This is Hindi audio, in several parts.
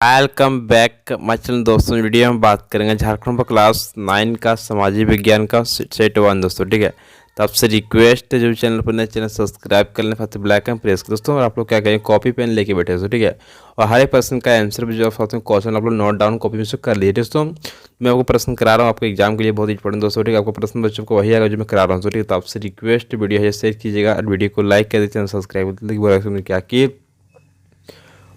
वेलकम बैक माय चैनल दोस्तों। वीडियो में बात करेंगे झारखंड क्लास 9 का सामाजिक विज्ञान का सेट 1 दोस्तों। ठीक है, तो आपसे रिक्वेस्ट है जो चैनल पर नए चैनल सब्सक्राइब कर लें, फिर बेल आइकन प्रेस कर दोस्तों। और आप लोग क्या करेंगे, कॉपी पेन लेके बैठे दोस्तों। ठीक है, और हर एक प्रश्न का आंसर भी जो क्वेश्चन आप लोग नोट डाउन कॉपी में से कर लीजिए दोस्तों। मैं आपको प्रश्न करा रहा हूँ आपके एग्जाम के लिए बहुत इंपॉर्टेंट दोस्तों। ठीक है, आपको प्रश्न बच्चों को वही आएगा जो मैं करा रहा हूँ। ठीक है, तो आपसे रिक्वेस्ट वीडियो है शेयर कीजिएगा और वीडियो को लाइक कर दीजिए, चैनल सब्सक्राइब क्या कि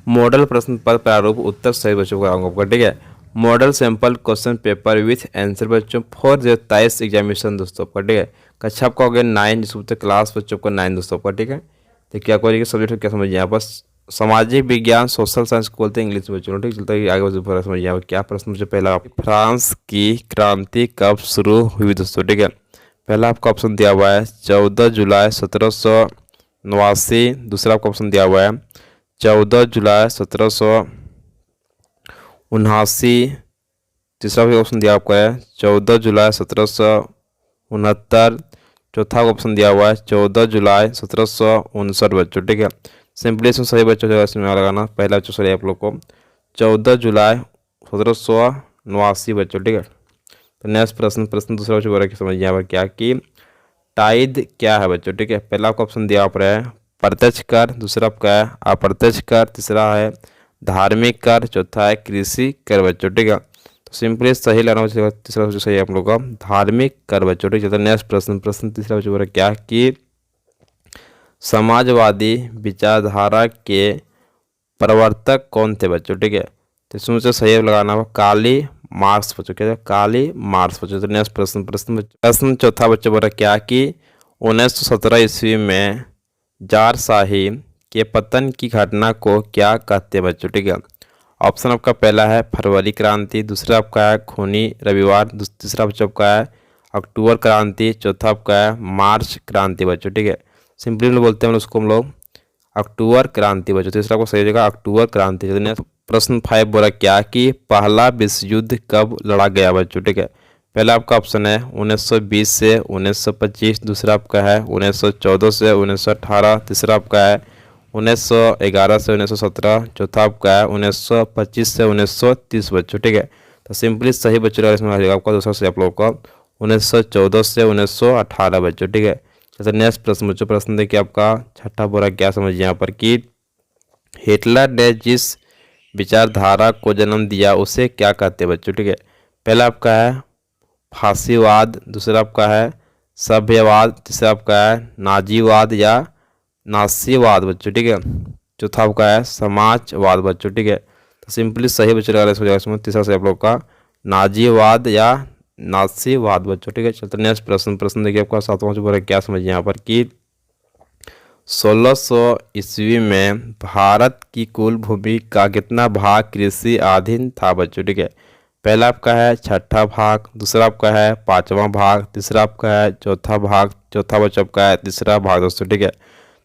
मॉडल प्रश्न पत्र प्रारूप उत्तर सही बच्चों को कराऊंगा आपका। ठीक है, model sample question paper with answer बच्चों फॉर 2023 एग्जामिनेशन दोस्तों आपका। ठीक है, कक्षा आपका हो गया 9, जिसको बोलते क्लास बच्चों का 9 दोस्तों आपका। ठीक है, तो क्या करिए सब्जेक्ट क्या समझिए यहाँ पर सामाजिक विज्ञान सोशल साइंस को बोलते हैं इंग्लिश में बच्चों। ठीक चलता है आगे समझिए यहाँ पर क्या प्रश्न मुझे पहला फ्रांस की क्रांति कब शुरू हुई दोस्तों। ठीक है, पहला आपका ऑप्शन दिया हुआ है 14 जुलाई 1789। दूसरा आपका ऑप्शन दिया हुआ है 14 जुलाई 1779। तीसरा भी ऑप्शन दिया आपका है 14 जुलाई 1769। चौथा ऑप्शन दिया हुआ है 14 जुलाई 1759 बच्चों। ठीक है, सिंपली इसमें सही बच्चों जो इसमें लगाना पहला बच्चों सही आप लोग को 14 जुलाई 1789 बच्चों। ठीक है, तो नेक्स्ट प्रश्न दूसरा बच्चों समझिए यहाँ पर क्या कि टाइड क्या है बच्चों। ठीक है, पहला आपका ऑप्शन दिया आप रहा है प्रत्यक्ष कर, दूसरा आपका है अप्रत्यक्ष कर, तीसरा है धार्मिक कर, चौथा है कृषि कर बच्चों। ठीक है, तो सिंपली सही लेना बच्चों, तीसरा बच्चों सही आप लोग का धार्मिक कर बच्चों। ठीक है, नेक्स्ट प्रश्न तीसरा बच्चों बोला क्या कि समाजवादी विचारधारा के प्रवर्तक कौन थे बच्चों। ठीक है, तो इसमें से सही लगाना होगा काली मार्क्स बच्चों। क्या काली मार्क्स बच्चों। तो नेक्स्ट प्रश्न चौथा बच्चों बोला क्या कि 1917 ईस्वी में जार शाही के पतन की घटना को क्या कहते हैं बच्चों। ठीक है, ऑप्शन आपका पहला है फरवरी क्रांति, दूसरा आपका है खूनी रविवार, तीसरा बच्चों आपका है अक्टूबर क्रांति, चौथा आपका है मार्च क्रांति बच्चों। ठीक है, सिंपली बोलते हैं उसको हम लोग अक्टूबर क्रांति बच्चों। तीसरा आपको सही जगह अक्टूबर क्रांति। प्रश्न 5 बोला क्या कि पहला विश्व युद्ध कब लड़ा गया बच्चों। ठीक है, पहला आपका ऑप्शन है 1920 से 1925, दूसरा आपका है 1914 से 1918, तीसरा आपका है 1911 से 1917, चौथा आपका है 1925 से 1930 बच्चों। ठीक है, तो सिंपली सही बच्चों इसमें आपका दूसरा से आप लोग का 1914 से 1918 बच्चों। ठीक है, जैसे नेक्स्ट प्रश्न बच्चों प्रश्न देखिए आपका छठा बोरा क्या समझिए यहाँ पर कि हिटलर ने जिस विचारधारा को जन्म दिया उसे क्या कहते हैं बच्चों। ठीक है, पहला आपका है फांसीवाद, दूसरा आपका है सभ्यवाद, तीसरा आपका है नाजीवाद या नासीवाद बच्चों। ठीक है, चौथा आपका है समाजवाद बच्चों। ठीक है, तो सिंपली सही बच्चों लगा इसमें तीसरा से आप लोग का नाजीवाद या नासीवाद बच्चों। ठीक है, चलते नेक्स्ट प्रश्न देखिए आपका सातवां जो क्या समझिए यहाँ पर कि 1600 ईस्वी में भारत की कुल भूमि का कितना भाग कृषि अधीन था बच्चों। ठीक है, पहला आपका है छठा भाग, दूसरा आपका है पांचवां भाग, तीसरा आपका है चौथा भाग, चौथा बच्चों आपका है तीसरा भाग दोस्तों। ठीक है,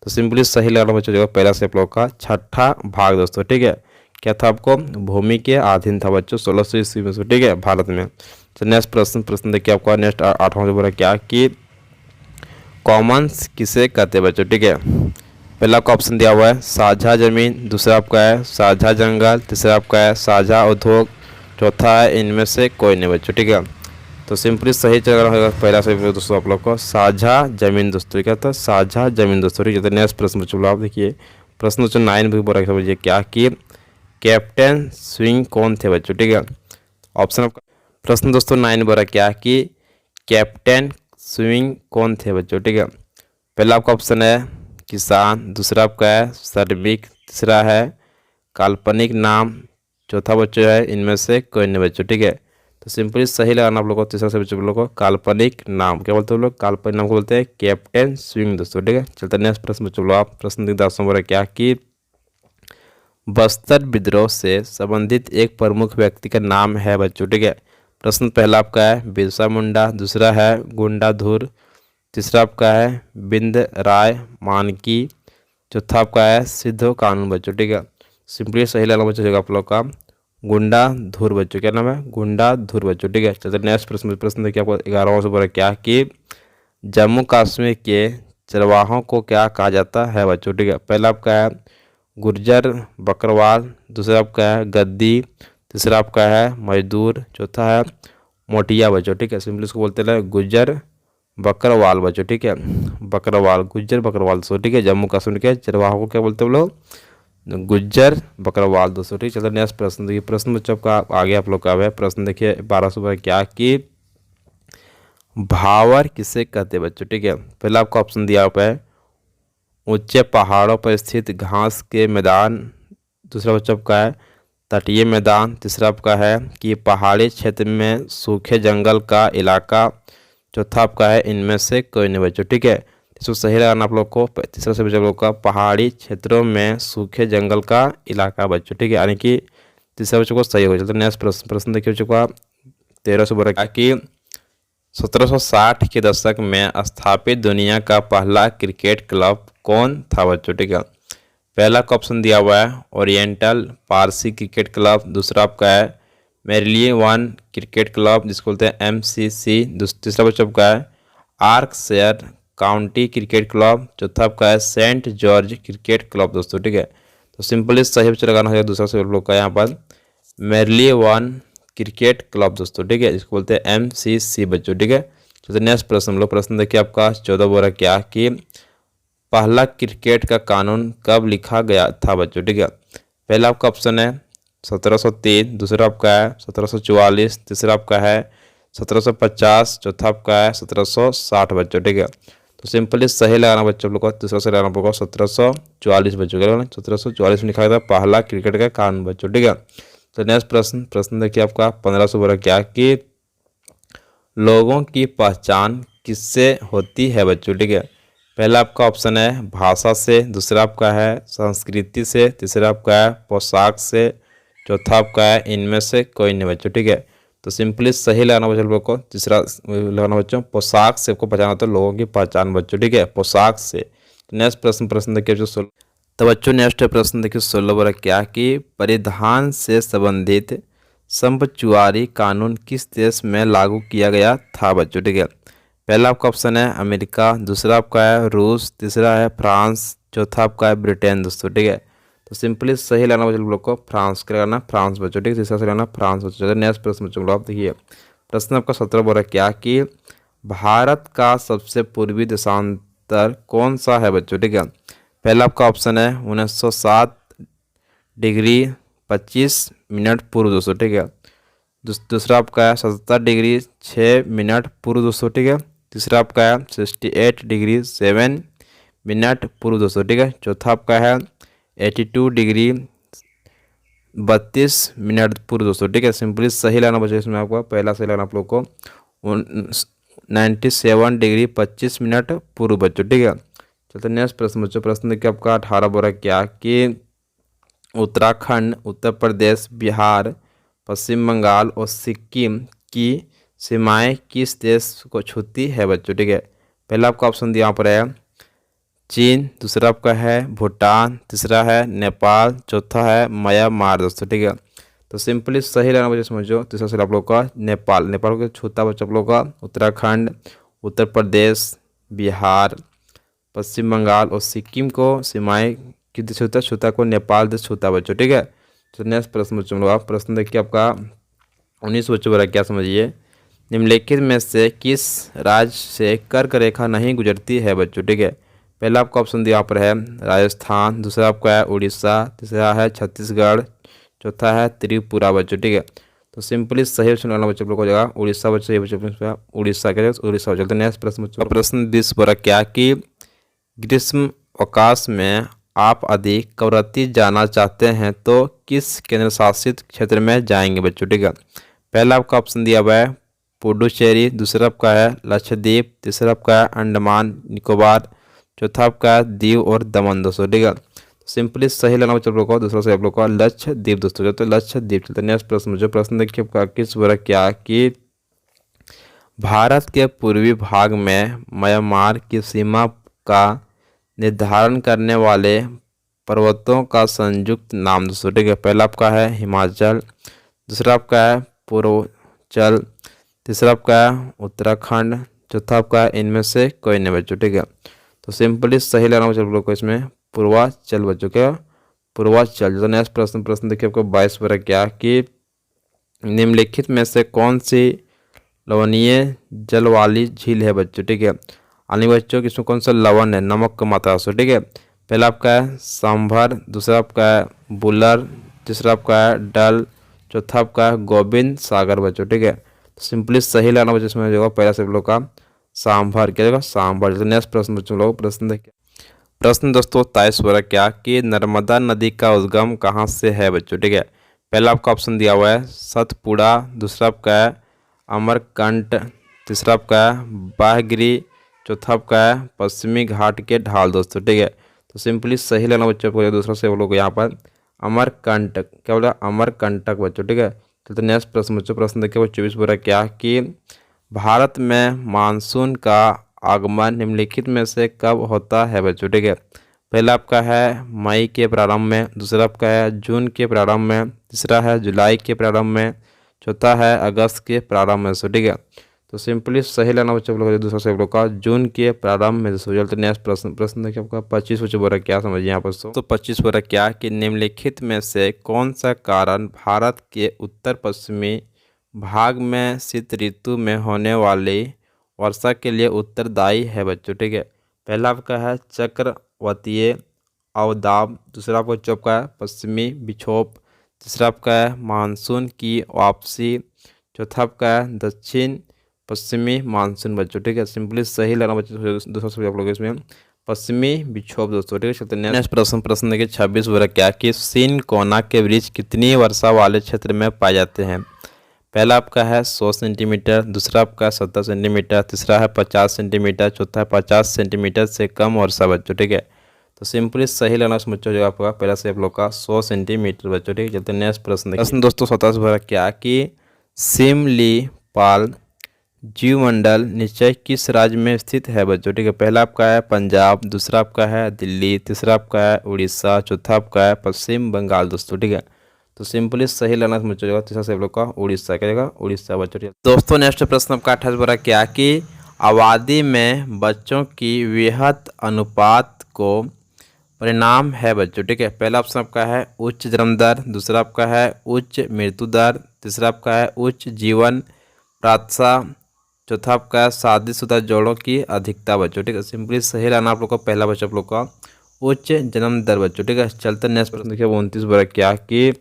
तो सिंपली सही लगाना बच्चों जो पहला से आप लोग का छठा भाग दोस्तों। ठीक है, क्या था आपको भूमि के अधीन था बच्चों 1600 ईस्वी में। ठीक है, भारत में। तो नेक्स्ट प्रश्न देखिए आपका नेक्स्ट आठवां जो बोला क्या कि कॉमन्स किसे कहते हैं बच्चों। ठीक है, पहला का ऑप्शन दिया हुआ है साझा जमीन, दूसरा आपका है साझा जंगल, तीसरा आपका है साझा उद्योग, चौथा है इनमें से कोई नहीं बच्चों। ठीक है, तो सिंपली सही चल होगा पहला से दोस्तों आप लोग को साझा जमीन दोस्तों। क्या था साझा जमीन दोस्तों। ठीक है, नेक्स्ट प्रश्न बच्चों आप देखिए प्रश्न बच्चों 9 भी बोला समझिए क्या कि कैप्टन स्विंग कौन थे बच्चों। ठीक है, ऑप्शन आपका प्रश्न दोस्तों 9 बोला क्या कि कैप्टन स्विंग कौन थे बच्चों। ठीक है, पहला आपका ऑप्शन है किसान, दूसरा आपका है श्रमिक, तीसरा है काल्पनिक नाम, चौथा बच्चों है इनमें से कोई नहीं बच्चों। ठीक है, तो सिंपली सही लगाना आप लोग को तीसरा से बच्चों लोग को काल्पनिक नाम क्या बोलते हैं लोग काल्पनिक नाम को बोलते हैं कैप्टन स्विंग दोस्तों। ठीक है, चलते नेक्स्ट प्रश्न बच्चों आप प्रश्न 10 नंबर क्या कि बस्तर विद्रोह से संबंधित एक प्रमुख व्यक्ति का नाम है बच्चों। ठीक है, प्रश्न पहला आपका है बिरसा मुंडा, दूसरा है गुंडाधुर, तीसरा आपका है बिंद राय मानकी, चौथा आपका है सिद्धो कानून बच्चों। ठीक है, सिंपली सही लगाना बच्चों आप लोग का गुंडाधुर बच्चों। क्या नाम है गुंडाधुर बच्चों। ठीक है, चलते नेक्स्ट प्रश्न देखिए आपको 11वां से बोला क्या कि जम्मू कश्मीर के चरवाहों को क्या कहा जाता है बच्चों। ठीक है, पहला आपका है गुर्जर बकरवाल, दूसरा आपका है गद्दी, तीसरा आपका है मजदूर, चौथा है मोटिया बच्चों। ठीक है, सिंपली इसको बोलते हैं गुज्जर बकरवाल बच्चों। ठीक है, बकरवाल, गुज्जर बकरवाल दोस्तों। ठीक है, जम्मू कश्मीर के चरवाहों को क्या बोलते हैं हम लोग? गुज्जर बकरवाल दोस्तों। ठीक है, चलो नेक्स्ट प्रश्न देखिए। प्रश्न बच्चों का आगे आप लोग का है प्रश्न देखिए 1200 क्या कि भावर किसे कहते हैं बच्चों। ठीक है, पहला आपका ऑप्शन दिया हुआ है ऊंचे पहाड़ों पर स्थित घास के मैदान, दूसरा बच्चों का है तटीय मैदान, तीसरा आपका है कि पहाड़ी क्षेत्र में सूखे जंगल का इलाका, चौथा आपका है इनमें से कोई नहीं बच्चों। ठीक है, इसको सही लगाना आप लोग को। तीसरा से बच्चों लोग का पहाड़ी क्षेत्रों में सूखे जंगल का इलाका बच्चों। ठीक है, यानी कि तीसरा बच्चों को सही हो जाए। तो नेक्स्ट प्रश्न देखिए बच्चों का 1312 कि 1760 के दशक में स्थापित दुनिया का पहला क्रिकेट क्लब कौन था बच्चों। ठीक है, पहला का ऑप्शन दिया हुआ है ओरिएंटल पारसी क्रिकेट क्लब, दूसरा आपका है मेरिलियन वन क्रिकेट क्लब जिसको बोलते हैं MCC, तीसरा बच्चों आपका है आर्कशायर काउंटी क्रिकेट क्लब, चौथा आपका है सेंट जॉर्ज क्रिकेट क्लब दोस्तों। ठीक है, तो सिंपली सही बच्चों लगाना है दूसरा से लोग का यहाँ पर मेरिलियन वन क्रिकेट क्लब दोस्तों। ठीक है, इसको बोलते हैं MCC बच्चों। ठीक है, तो नेक्स्ट प्रश्न हम लोग प्रश्न देखिए आपका 14 क्या कि पहला क्रिकेट का कानून कब लिखा गया था बच्चों। ठीक है, पहला आपका ऑप्शन है 1703, दूसरा आपका है 1744, तीसरा आपका है 1750, चौथा आपका है 1760 बच्चों। ठीक है, तो सिंपली सही लगाना बच्चों लोग को। तीसरा से लगाना पड़ेगा 1744 बच्चों का, 1744 में लिखा गया था पहला क्रिकेट का कानून बच्चों। ठीक है, तो नेक्स्ट प्रश्न देखिए आपका 1512 क्या कि लोगों की पहचान किससे होती है बच्चों। ठीक है, पहला आपका ऑप्शन है भाषा से, दूसरा आपका है संस्कृति से, तीसरा आपका है पोशाक से, चौथा आपका है इनमें से कोई नहीं बच्चों। ठीक है, तो सिंपली सही लगाना बच्चों लोगों को। तीसरा लगाना बच्चों पोशाक से को पहचाना तो लोगों की पहचान बच्चों। ठीक है, पोशाक से। तो नेक्स्ट प्रश्न देखिए बच्चों तो बच्चों नेक्स्ट प्रश्न देखिए 16 क्या कि परिधान से संबंधित संपचुआरी कानून किस देश में लागू किया गया था बच्चों। ठीक है, पहला आपका ऑप्शन है अमेरिका, दूसरा आपका है रूस, तीसरा है फ्रांस, चौथा आपका है ब्रिटेन दोस्तों। ठीक है, तो सिंपली सही लगाना बच्चों लोग को फ्रांस का लगाना फ्रांस बच्चों। ठीक है, तीसरा से लगाना फ्रांस बच्चों। नेक्स्ट प्रश्न बच्चों आप देखिए प्रश्न आपका 17 क्या कि भारत का सबसे पूर्वी देशांतर कौन सा है बच्चों। ठीक है, पहला आपका ऑप्शन है 1907 डिग्री 25 मिनट पूर्व दोस्तों। ठीक है, दूसरा आपका है 77 डिग्री 6 मिनट पूर्व दोस्तों। ठीक है, तीसरा आपका है 68 डिग्री 7 मिनट पूर्व दोस्तों। ठीक है, चौथा आपका है 82 डिग्री 32 मिनट पूर्व दोस्तों। ठीक है, सिंपली सही लाना बच्चों इसमें आपको पहला सही लाना आप लोग को 97 डिग्री 25 मिनट पूर्व बच्चों। ठीक है, चलते नेक्स्ट प्रश्न बच्चों। प्रश्न देखिए आपका 18 क्या कि उत्तराखंड, उत्तर प्रदेश, बिहार, पश्चिम बंगाल और सिक्किम की सीमाएं किस देश को छूती है बच्चों। ठीक है, पहला आपका ऑप्शन दिया यहाँ पर है चीन, दूसरा आपका है भूटान, तीसरा है नेपाल, चौथा है म्यांमार दोस्तों। ठीक है, तो सिंपली सही लेना बच्चों समझो। तीसरा से आप लोग का नेपाल, नेपाल को छूता बच्चों आप लोग का उत्तराखंड, उत्तर प्रदेश, बिहार, पश्चिम बंगाल और सिक्किम को सीमाएं किस देश छूता को नेपाल देश छूता बच्चों। ठीक है, तो नेक्स्ट प्रश्न बच्चों लोग आप प्रश्न देखिए आपका 19 बच्चों बड़ा क्या समझिए निम्नलिखित में से किस राज्य से कर्क रेखा नहीं गुजरती है बच्चों। ठीक है, पहला आपका ऑप्शन दिया यहाँ पर है राजस्थान, दूसरा आपका है उड़ीसा, तीसरा है छत्तीसगढ़, चौथा है त्रिपुरा बच्चों। ठीक है, तो सिंपली सही ऑप्शन वाला बच्चों लोग को जगह उड़ीसा बच्चों ये बच्चों उड़ीसा के उड़ीसा चलते नेक्स्ट प्रश्न बच्चों प्रश्न 20 बड़ा क्या कि ग्रीष्म अवकाश में आप अधिक कवरत्ती जाना चाहते हैं तो किस केंद्र शासित क्षेत्र में जाएंगे बच्चों। ठीक है, पहला आपका ऑप्शन दिया हुआ है पुडुचेरी, दूसरा आपका है लक्षद्वीप, तीसरा आपका है अंडमान निकोबार, चौथा आपका है दीव और दमन दोस्तों। ठीक है, सिंपली सही लेना बच्चों लोग को। दूसरा से आप लोग का लक्षद्वीप दोस्तों। तो लक्षद्वीप चलते नेक्स्ट प्रश्न जो प्रश्न देखिए आपका 21 वर्ग क्या कि भारत के पूर्वी भाग में म्यांमार की सीमा का निर्धारण करने वाले पर्वतों का संयुक्त नाम दोस्तों। ठीक है, पहला आपका है हिमाचल, दूसरा आपका है पूर्वांचल, तीसरा आपका है उत्तराखंड, चौथा आपका है इनमें से कोई नहीं बच्चों। ठीक है, तो सिंपली सही लेना बच्चों लोग को इसमें पूर्वांचल बच्चों का पूर्वांचल। तो नेक्स्ट प्रश्न देखिए आपको 22 पर क्या कि निम्नलिखित में से कौन सी लवणीय जल वाली झील है बच्चों, ठीक है। अन्य बच्चों की इसमें कौन सा लवण है, नमक का मात्रा से, ठीक है। पहला आपका है सांभर, दूसरा आपका है बुलर, तीसरा आपका है डल, चौथा आपका है गोविंद सागर बच्चों, ठीक है। तो सिंपली सही लाना बच्चों इसमें जो पहला से लोग का सांभर, क्या होगा सांभर। तो नेक्स्ट प्रश्न बच्चों लोग प्रश्न देखिए। प्रश्न दोस्तों 23 हो रहा क्या कि नर्मदा नदी का उद्गम कहाँ से है बच्चों, ठीक है। पहला आपका ऑप्शन दिया हुआ है सतपुड़ा, दूसरा आपका है अमरकंट, तीसरा आपका है बाहगिरी, चौथा आपका है पश्चिमी घाट के ढाल दोस्तों, ठीक है। तो सिंपली सही लेना बच्चों को, दूसरा से वो लोग यहाँ पर अमरकंटक, क्या बोला अमरकंटक बच्चों, ठीक है। तो नेक्स्ट प्रश्न बच्चों प्रश्न देखिए वो 24 बोला क्या कि भारत में मानसून का आगमन निम्नलिखित में से कब होता है बच्चों, ठीक है। पहला आपका है मई के प्रारंभ में, दूसरा आपका है जून के प्रारंभ में, तीसरा है जुलाई के प्रारंभ में, चौथा है अगस्त के प्रारंभ में, सो ठीक है। तो सिंपली सही लेना बच्चों लोग दूसरा से लोग का जून के प्रारंभ में सो। चलते नेक्स्ट प्रश्न देखिए आपका 25 बच्चों बोला क्या समझिए यहाँ पर। तो 25 बोला क्या कि निम्नलिखित में से कौन सा कारण भारत के उत्तर पश्चिमी भाग में शीत ऋतु में होने वाली वर्षा के लिए उत्तरदायी है बच्चों, ठीक है। पहला आपका है चक्रवातीय अवदाब, दूसरा आपका चौका है पश्चिमी विक्षोभ, तीसरा आपका है मानसून की वापसी, चौथा आपका है दक्षिण पश्चिमी मानसून बच्चों, ठीक है। सिंपली सही लेना बच्चों दूसरा सब आप लोग इसमें पश्चिमी विक्षोभ दोस्तों, ठीक है। चलते नेक्स्ट प्रश्न देखिए 26 वर्ग क्या कि सीन कोना के वृक्ष कितनी वर्षा वाले क्षेत्र में पाए जाते हैं। पहला आपका है 100 सेंटीमीटर, दूसरा आपका 70 सेंटीमीटर, तीसरा है 50 सेंटीमीटर, चौथा है 50 सेंटीमीटर से कम वर्षा बच्चों, ठीक है। तो सिंपली सही लेना बच्चों जो आपका पहला से आप लोग का 100 सेंटीमीटर बच्चों, ठीक है। चलते नेक्स्ट प्रश्न दोस्तों 27 भरा क्या कि सिमलीपाल जीवमंडल निश्चय किस राज्य में स्थित है बच्चों, ठीक है। पहला आपका है पंजाब, दूसरा आपका है दिल्ली, तीसरा आपका है उड़ीसा, चौथा आपका है पश्चिम बंगाल दोस्तों, ठीक है। तो सिंपली सही लेना बच्चों जगह तीसरा से आप लोग का उड़ीसा, क्या जगह उड़ीसा बच्चों, ठीक है। दोस्तों नेक्स्ट प्रश्न आपका 28 बोला क्या कि आबादी में बच्चों की वृहत अनुपात को परिणाम है बच्चों, ठीक है। पहला ऑप्शन आपका है उच्च जन्म दर, दूसरा आपका है उच्च मृत्यु दर, तीसरा आपका है उच्च जीवन प्रत्याशा, चौथा आपका है शादीशुदा जोड़ों की अधिकता बच्चों, ठीक है। सिंपली सही लाना आप लोग का पहला बच्चा आप लोग का उच्च जन्म दर बच्चों, ठीक है। चलते नेक्स्ट प्रश्न देखिए 29 बोला क्या कि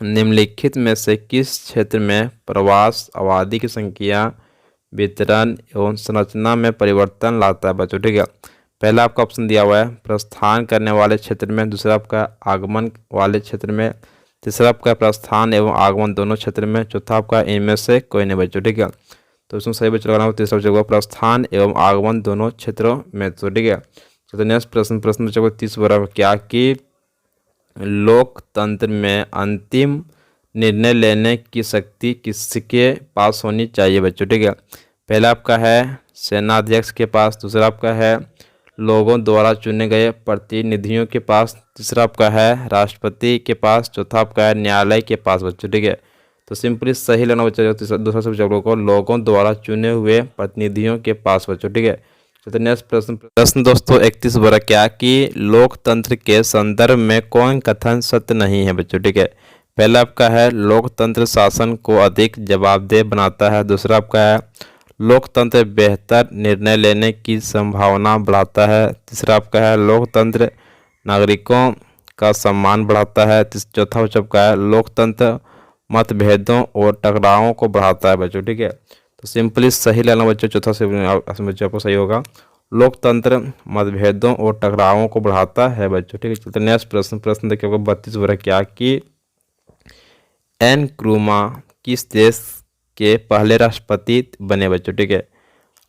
निम्नलिखित में से किस क्षेत्र में प्रवास आबादी की संख्या वितरण एवं संरचना में परिवर्तन लाता है बच्चों, ठीक है। पहला आपका ऑप्शन दिया हुआ है प्रस्थान करने वाले क्षेत्र में, दूसरा आपका आगमन वाले क्षेत्र में, तीसरा आपका प्रस्थान एवं आगमन दोनों क्षेत्र में, चौथा आपका इनमें से कोई नहीं बच्चों, ठीक है। तो इसमें सही बच्चों लगाना तीसरा बच्चों को प्रस्थान एवं आगमन दोनों क्षेत्रों में, तो ठीक है। तो नेक्स्ट प्रश्न बच्चों को 30 बराबर क्या कि लोकतंत्र में अंतिम निर्णय लेने की शक्ति किसके पास होनी चाहिए बच्चों, ठीक है। पहला आपका है सेनाध्यक्ष के पास, दूसरा आपका है लोगों द्वारा चुने गए प्रतिनिधियों के पास, तीसरा आपका है राष्ट्रपति के पास, चौथा आपका है न्यायालय के पास बच्चों, ठीक है। तो सिंपली सही लेना बच्चों दूसरा सब बच्चों को लोगों द्वारा चुने हुए प्रतिनिधियों के पास बच्चों, ठीक है। तो नेक्स्ट प्रश्न दोस्तों 31 बोला क्या कि लोकतंत्र के संदर्भ में कौन कथन सत्य नहीं है बच्चों, ठीक है। पहला आपका है लोकतंत्र शासन को अधिक जवाबदेह बनाता है, दूसरा आपका है लोकतंत्र बेहतर निर्णय लेने की संभावना बढ़ाता है, तीसरा आपका है लोकतंत्र नागरिकों का सम्मान बढ़ाता है, चौथा आपका है लोकतंत्र मतभेदों और टकरावों को बढ़ाता है बच्चों, ठीक है। तो सिंपली सही लेना बच्चों चौथा से बच्चों आपको सही होगा लोकतंत्र मतभेदों और टकरावों को बढ़ाता है बच्चों, ठीक है। चलते नेक्स्ट प्रश्न देखिए आपको 32 बोला क्या कि नक्रुमा किस देश के पहले राष्ट्रपति बने बच्चों, ठीक है।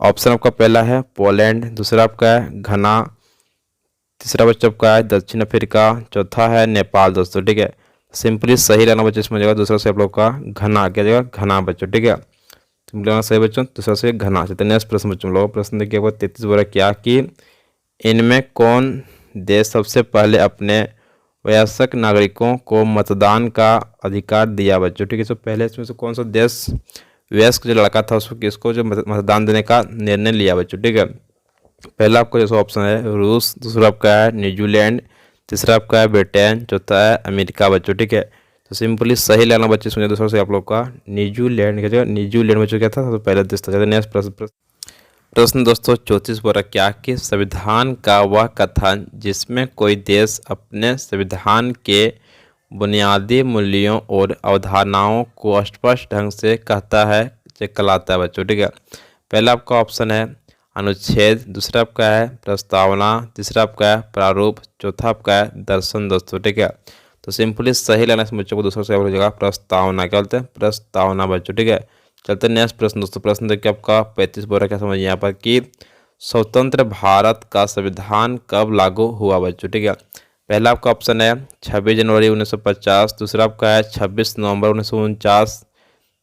ऑप्शन आपका पहला है पोलैंड, दूसरा आपका है घना, तीसरा बच्चों आपका है दक्षिण अफ्रीका, चौथा है नेपाल दोस्तों, ठीक है। सिंपली सही रहना बच्चों इसमें जगह दूसरा से आप लोग का घना, क्या जगह घना बच्चों, ठीक है। सिंपली सही बच्चों दूसरा से घना। चलते नेक्स्ट प्रश्न बच्चों लोग प्रश्न देखिए आपको 33 बोला क्या कि इनमें कौन देश सबसे पहले अपने वयस्क नागरिकों को मतदान का अधिकार दिया बच्चों, ठीक है। तो पहले इसमें से कौन सा देश वयस्क जो लड़का था उसको किसको जो मतदान देने का निर्णय लिया बच्चों, ठीक है। पहला आपका जैसा ऑप्शन है रूस, दूसरा आपका है न्यूजीलैंड, तीसरा आपका है ब्रिटेन, चौथा है अमेरिका बच्चों। ठीक है, तो सिंपली सही लेना बच्चे सुनिए। दूसरा से आप लोग का न्यूजीलैंड का, न्यूजीलैंड बच्चों क्या था, सबसे पहला देश था। नेक्स्ट प्रश्न दोस्तों 34 बोला क्या कि संविधान का वह कथन जिसमें कोई देश अपने संविधान के बुनियादी मूल्यों और अवधारणाओं को स्पष्ट ढंग से कहता है, कहलाता है बच्चों। ठीक है, पहला आपका ऑप्शन है अनुच्छेद, दूसरा आपका है प्रस्तावना, तीसरा आपका है प्रारूप, चौथा आपका है दर्शन दोस्तों। ठीक है, तो सिंपली सही लेना से बच्चों को दूसरा से हो जाएगा प्रस्तावना। क्या बोलते हैं, प्रस्तावना बच्चों। ठीक है, चलते हैं नेक्स्ट प्रश्न दोस्तों। प्रश्न देखिए आपका 35 बोल रहा है, क्या समझिए यहाँ पर कि स्वतंत्र भारत का संविधान कब लागू हुआ बच्चों। ठीक है, पहला आपका ऑप्शन है 26 जनवरी 1950, दूसरा आपका है 26 नवंबर 1949,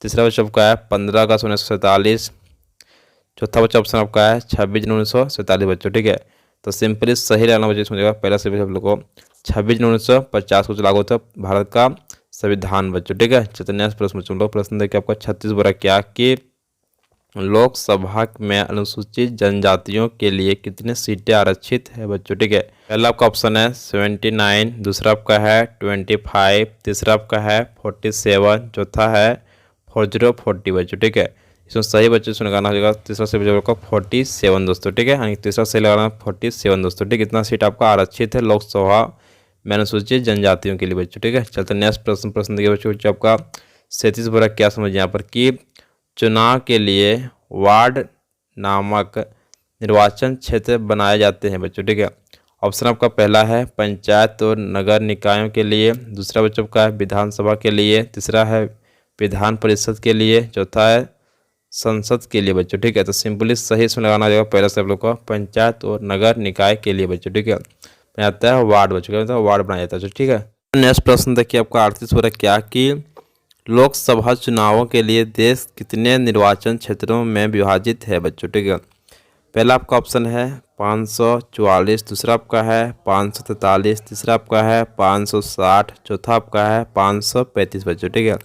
तीसरा बच्चा आपका है 15 अगस्त 1947, चौथा बच्चा ऑप्शन आपका है 26 जनवरी 1947 बच्चों। ठीक है, तो सिंपली सही रहना बच्चों समझेगा। पहला से आप लोग को 26 जनवरी 1950 को लागू होता है भारत का संविधान बच्चों। ठीक है, चलिए नेक्स्ट प्रश्न बच्चों लोग। प्रश्न देखिए आपका 36 बोला क्या कि लोकसभा में अनुसूचित जनजातियों के लिए कितने सीटें आरक्षित है बच्चों। ठीक है, पहला आपका ऑप्शन है 79, दूसरा आपका है 25, तीसरा आपका है 47, चौथा है 40 बच्चों। ठीक है, इसमें सही बच्चों से लगाना होगा तीसरा से बच्चों का 47 दोस्तों। ठीक है, यानी तीसरा सही लगाना 47 दोस्तों। ठीक है, इतना सीट आपका आरक्षित है लोकसभा में अनुसूचित जनजातियों के लिए बच्चों। ठीक है, चलते नेक्स्ट प्रश्न देखिए बच्चों आपका 37 बोला क्या समझ यहाँ पर कि चुनाव के लिए वार्ड नामक निर्वाचन क्षेत्र बनाए जाते हैं बच्चों। ठीक है, ऑप्शन आपका पहला है पंचायत और नगर निकायों के लिए, दूसरा बच्चों का है विधानसभा के लिए, तीसरा है विधान परिषद के लिए, चौथा है संसद के लिए बच्चों। ठीक है, तो सिंपली सही इसमें लगाना जाएगा पहला से आप लोग का पंचायत और नगर निकाय के लिए बच्चों। ठीक है, आता है वार्ड बच्चों, क्या होता है वार्ड बनाया जाता है। ठीक है, नेक्स्ट प्रश्न देखिए आपका 38 हो रहा है क्या कि लोकसभा चुनावों के लिए देश कितने निर्वाचन क्षेत्रों में विभाजित है बच्चों। ठीक है, पहला आपका ऑप्शन है 544, दूसरा आपका है 543, तीसरा आपका है 560, चौथा आपका है 535 बच्चों। ठीक है,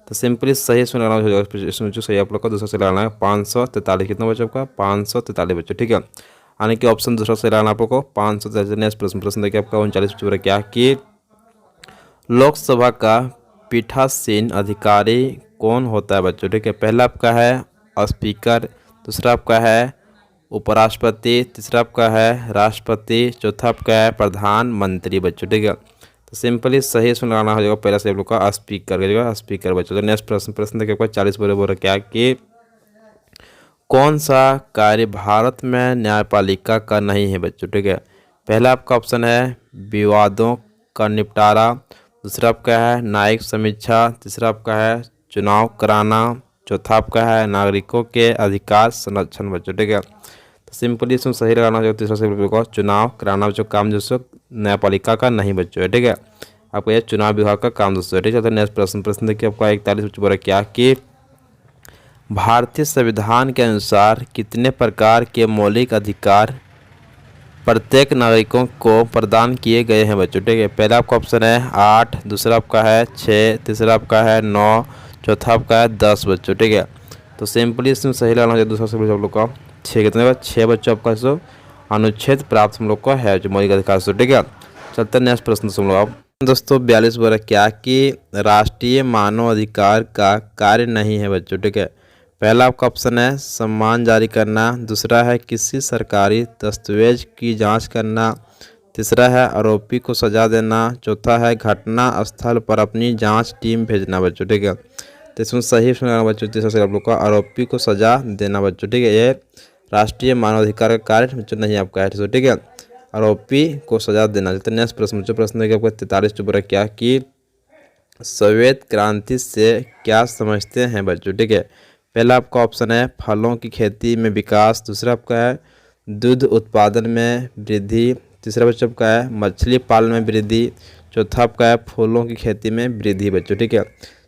तो सिंपली सही इसमें लगाना होगा, इसमें जो सही आप लोग का दूसरा से लगाना है 543, कितना बच्चों का 543 बच्चों। ठीक है, यानी कि ऑप्शन दूसरा से लगाना आप लोग को 543। नेक्स्ट प्रश्न देखिए आपका 39 बच्चों क्या कि लोकसभा का पीठासीन अधिकारी कौन होता है बच्चों। ठीक है, पहला आपका है स्पीकर, दूसरा आपका है उपराष्ट्रपति, तीसरा आपका है राष्ट्रपति, चौथा आपका है प्रधानमंत्री बच्चों। ठीक है, तो सिंपली सही इसमें लगाना हो जाएगा पहला से आप लोग का स्पीकर का जगह स्पीकर बच्चों। तो नेक्स्ट प्रश्न देखिए आपका 40 बोल रहा क्या कि कौन सा कार्य भारत में न्यायपालिका का नहीं है बच्चों। ठीक है, पहला आपका ऑप्शन है विवादों का निपटारा, दूसरा आपका है न्यायिक समीक्षा, तीसरा आपका है चुनाव कराना, चौथा आपका है नागरिकों के अधिकार संरक्षण बच्चों। ठीक है, तो सिंपली इसमें सही लगाना चाहिए तीसरा से को चुनाव कराना बच्चों काम दोस्तों न्यायपालिका का नहीं बच्चों है। ठीक है, आपका यह चुनाव विभाग का काम दोस्तों है। ठीक है, तो नेक्स्ट प्रश्न देखिए आपका 41 बच्चों बोला क्या कि भारतीय संविधान के अनुसार कितने प्रकार के मौलिक अधिकार प्रत्येक नागरिकों को प्रदान किए गए हैं बच्चों। ठीक है, पहला आपका ऑप्शन है 8, दूसरा आपका है 6, तीसरा आपका है 9, चौथा आपका है 10 बच्चों। ठीक है, तो सिंपली इसमें सही लगाना चाहिए दूसरा से आप लोग का 6, कितने 6 बच्चों आपका सो अनुच्छेद प्राप्त हम लोग का है जो मौलिक अधिकार से। ठीक है, चलते नेक्स्ट प्रश्न सुन लो आप दोस्तों 42 बोला क्या कि राष्ट्रीय मानव अधिकार का कार्य नहीं है बच्चों। ठीक है, पहला आपका ऑप्शन है सम्मान जारी करना, दूसरा है किसी सरकारी दस्तावेज की जांच करना, तीसरा है आरोपी को सजा देना, चौथा है घटना स्थल पर अपनी जांच टीम भेजना बच्चों। ठीक है, तो इसमें सही सुना बच्चों तीसरा से आप लोग का आरोपी को सजा देना बच्चों। ठीक है, ये राष्ट्रीय मानवाधिकार का कार्य बच्चों नहीं आपका है। ठीक है, आरोपी को सजा देना। चलते नेक्स्ट प्रश्न बच्चों प्रश्न देखिए आपका 43 चुप क्या कि श्वेत क्रांति से क्या समझते हैं बच्चों। ठीक है, पहला आपका ऑप्शन है फलों की खेती में विकास, दूसरा आपका है दूध उत्पादन में वृद्धि, तीसरा बच्चों आपका है मछली पालन में वृद्धि, चौथा आपका है फूलों की खेती में वृद्धि बच्चों। ठीक है,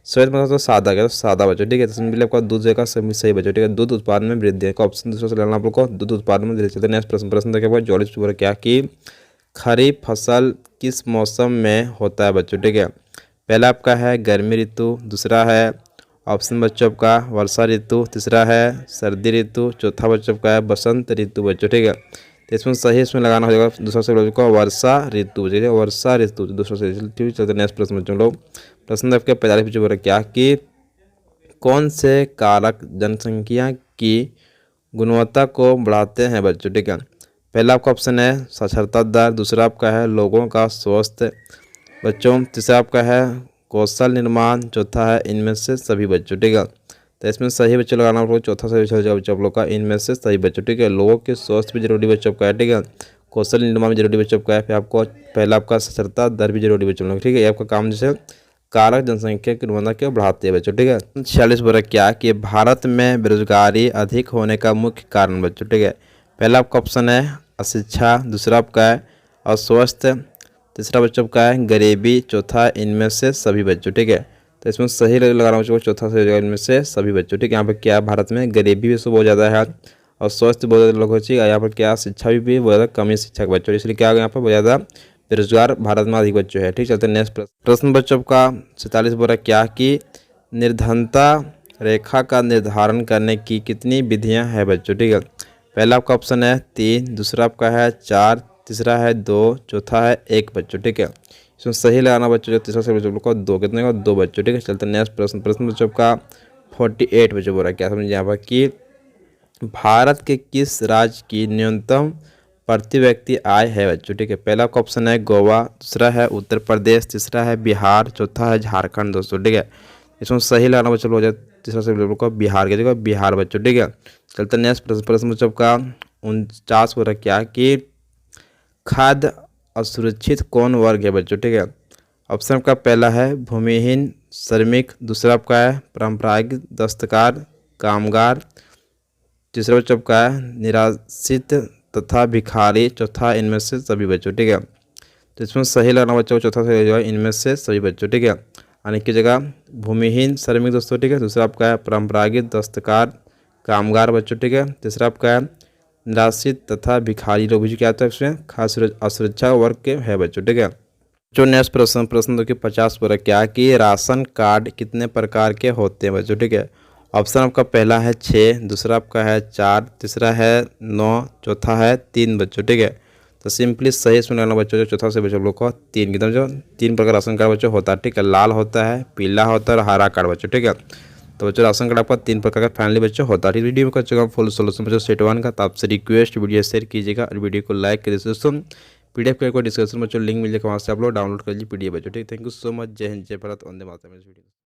श्वेत मतलब तो सादा क्या तो सादा बच्चों। ठीक है, तो इसमें आपका दूध जगह सही बच्चों। ठीक है, दूध उत्पादन में वृद्धि का ऑप्शन दूसरा से लेना आप लोग को दूध उत्पादन में वृद्धि। नेक्स्ट प्रश्न देखिए आपका 44 क्या कि खरीफ फसल किस मौसम में होता है बच्चों। ठीक है, पहला आपका है गर्मी ऋतु, दूसरा है ऑप्शन बच्चों का वर्षा ऋतु, तीसरा है सर्दी ऋतु, चौथा बच्चों का है बसंत ऋतु बच्चों। ठीक है, तो इसमें सही इसमें लगाना हो जाएगा दूसरा से बच्चों का वर्षा ऋतु, वर्षा ऋतु दूसरा से। चलते नेक्स्ट प्रश्न बच्चों लोग। प्रश्न आपके 45 बच्चों बोल क्या कि कौन से कारक जनसंख्या की गुणवत्ता को बढ़ाते हैं बच्चों, ठीक है। पहला आपका ऑप्शन है साक्षरता दर, दूसरा आपका है लोगों का स्वास्थ्य बच्चों, तीसरा आपका है कौशल निर्माण, चौथा है इनमें से सभी बच्चों, ठीक है। तो इसमें सही बच्चों लगाना आप लोग चौथा सही बच्चों आप लोग का इनमें से सही बच्चों, ठीक है। लोगों के स्वास्थ्य भी जरूरी बच्चों का है, ठीक है। कौशल निर्माण भी जरूरी बच्चों का है। फिर आपको पहला आपका साक्षरता दर भी जरूरी बच्चों लोग, ठीक है। ये आपका काम जैसे कारक जनसंख्या की गुणवत्ता को बढ़ाते हैं बच्चों, ठीक है। 46 बोला क्या कि भारत में बेरोजगारी अधिक होने का मुख्य कारण बच्चों, ठीक है। पहला आपका ऑप्शन है अशिक्षा, दूसरा आपका है अस्वस्थ, तीसरा बच्चों का है गरीबी, चौथा इनमें से सभी बच्चों, ठीक है। तो इसमें सही लगाना बच्चों को चौथा सही इनमें से सभी बच्चों, ठीक है। यहाँ पर क्या भारत में गरीबी भी बहुत ज़्यादा है और स्वास्थ्य बहुत ज़्यादा लोग हो चाहिए। यहाँ पर क्या शिक्षा भी बहुत ज़्यादा कमी शिक्षा के बच्चों, इसलिए क्या यहाँ पर बहुत ज़्यादा बेरोजगार भारत में अधिक बच्चों है, ठीक। चलते नेक्स्ट प्रश्न बच्चों का 47 बोल रहा क्या कि निर्धनता रेखा का निर्धारण करने की कितनी विधियाँ हैं बच्चों, ठीक है। पहला आपका ऑप्शन है 3, दूसरा आपका है 4, तीसरा है 2, चौथा है 1 बच्चों, ठीक है। इसमें सही लगाना बच्चों जो तीसरा से बच्चों को 2 कितने का 2 बच्चों, ठीक है। चलते नेक्स्ट प्रश्न बच्चों का 48 बच्चों बोल रहा है क्या समझिए यहाँ पर कि भारत के किस राज्य की न्यूनतम प्रति व्यक्ति आय है बच्चों, ठीक है। पहला का ऑप्शन है गोवा, दूसरा है उत्तर प्रदेश, तीसरा है बिहार, चौथा है झारखंड दोस्तों, ठीक है। इसमें सही लगाना बच्चों हो जाए तीसरा से को बिहार के, ठीक है, बिहार बच्चों, ठीक है। चलते नेक्स्ट प्रश्न बच्चों का 49 हो रहा क्या कि खाद्य असुरक्षित कौन वर्ग है बच्चों, ठीक है। ऑप्शन आपका पहला है भूमिहीन श्रमिक, दूसरा आपका है परंपरागत दस्तकार कामगार, तीसरा बच्चों आपका है निराश्रित तथा भिखारी, चौथा इनमें से सभी बच्चों, ठीक है। तो इसमें सही लगाना बच्चों को चौथा सही जो है इनमें से सभी बच्चों, ठीक है। आने की जगह भूमिहीन श्रमिक दोस्तों, ठीक है। दूसरा आपका है परंपरागत दस्तकार कामगार बच्चों, ठीक है। तीसरा आपका है निराश्रित तथा भिखारी लोग भी क्या होता है इसमें खास असुरक्षा वर्ग के है बच्चों, ठीक है। जो नेक्स्ट प्रश्न देखिए 50 पर क्या कि राशन कार्ड कितने प्रकार के होते हैं बच्चों, ठीक है। ऑप्शन आपका पहला है 6, दूसरा आपका है 4, तीसरा है 9, चौथा है 3 बच्चों, ठीक है। तो सिंपली सही इसमें लगाना बच्चों जो चौथा से बच्चों लोग को 3 एकदम जो 3 प्रकार राशन कार्ड बच्चों होता है, ठीक है। लाल होता है, पीला होता है और हरा कार्ड बच्चों, ठीक है। तो बच्चों राशन कार्ड आपका 3 प्रकार का फाइनली बच्चों होता है। वीडियो में कर चुका हूँ फुल सोल्यूशन बच्चों सेट 1 का। तो आपसे रिक्वेस्ट वीडियो शेयर कीजिएगा और वीडियो को लाइक करिए दोस्तों। पीडीएफ का कोई डिस्क्रिप्शन बच्चों लिंक मिल जाएगा, वहाँ से आप लोग डाउनलोड कर लीजिए पीडीएफ बच्चों, ठीक। Thank you so much. जय हिंद, जय भारत, वंदे मातरम।